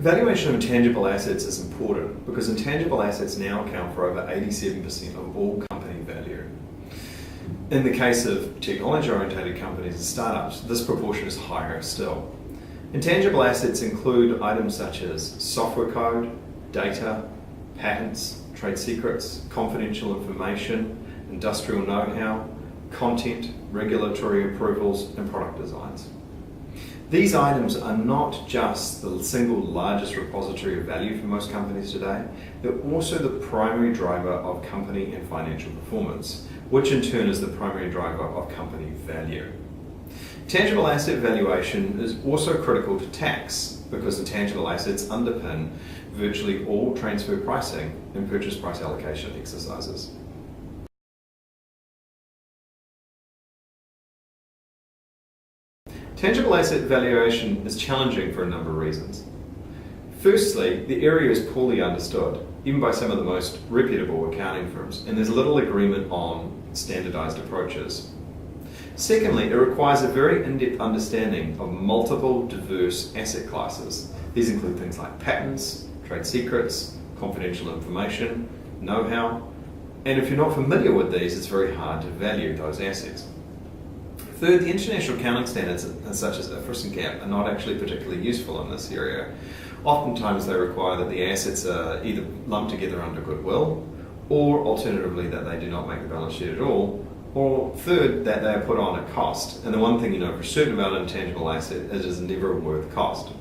Valuation of intangible assets is important because intangible assets now account for over 87% of all company value. In the case of technology-oriented companies and startups, this proportion is higher still. Intangible assets include items such as software code, data, patents, trade secrets, confidential information, industrial know-how, content, regulatory approvals, and product designs. These items are not just the single largest repository of value for most companies today, they're also the primary driver of company and financial performance, which in turn is the primary driver of company value. Tangible asset valuation is also critical to tax because intangible assets underpin virtually all transfer pricing and purchase price allocation exercises. Tangible asset valuation is challenging for a number of reasons. Firstly, the area is poorly understood, even by some of the most reputable accounting firms, and there's little agreement on standardized approaches. Secondly, it requires a very in-depth understanding of multiple diverse asset classes. These include things like patents, trade secrets, confidential information, know-how, and if you're not familiar with these, it's very hard to value those assets. Third, the international accounting standards such as IFRS and GAAP are not actually particularly useful in this area. Oftentimes they require that the assets are either lumped together under goodwill, or alternatively that they do not make the balance sheet at all, or third, that they are put on at cost. And the one thing you know for certain about an intangible asset is it is never worth cost.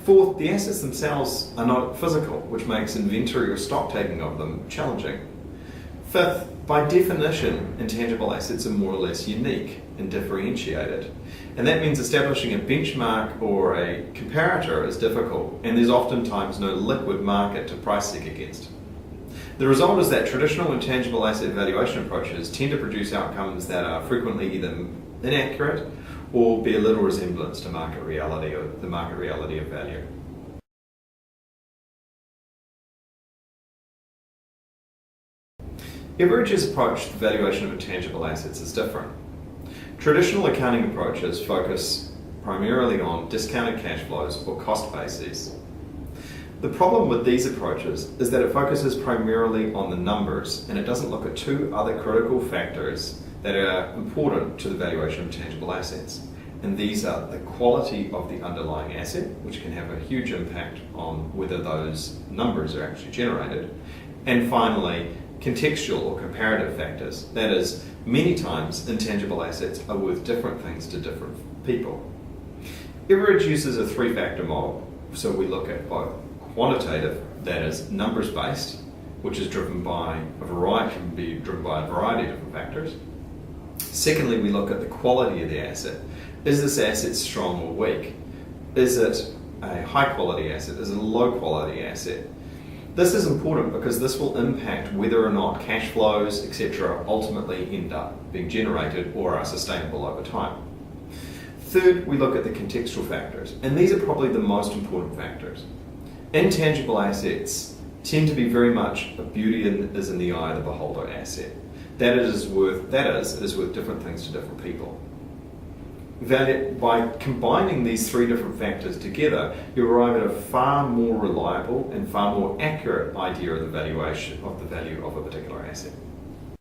Fourth, the assets themselves are not physical, which makes inventory or stock taking of them challenging. Fifth, by definition, intangible assets are more or less unique and differentiated. And that means establishing a benchmark or a comparator is difficult, and there's oftentimes no liquid market to price seek against. The result is that traditional intangible asset valuation approaches tend to produce outcomes that are frequently either inaccurate or bear little resemblance to market reality or the market reality of value. Everidge's approach to the valuation of intangible assets is different. Traditional accounting approaches focus primarily on discounted cash flows or cost bases. The problem with these approaches is that it focuses primarily on the numbers and it doesn't look at two other critical factors that are important to the valuation of intangible assets. And these are the quality of the underlying asset, which can have a huge impact on whether those numbers are actually generated. And finally, contextual or comparative factors. That is, many times intangible assets are worth different things to different people. Everidge uses a three-factor model. So we look at both quantitative, that is numbers-based, which is driven by a variety of different factors. Secondly, we look at the quality of the asset. Is this asset strong or weak? Is it a high-quality asset? Is it a low-quality asset? This is important because this will impact whether or not cash flows, etc., ultimately end up being generated or are sustainable over time. Third, we look at the contextual factors, and these are probably the most important factors. Intangible assets tend to be very much a beauty is in the eye of the beholder asset. It is worth different things to different people. By combining these three different factors together, you arrive at a far more reliable and far more accurate idea of the valuation of the value of a particular asset.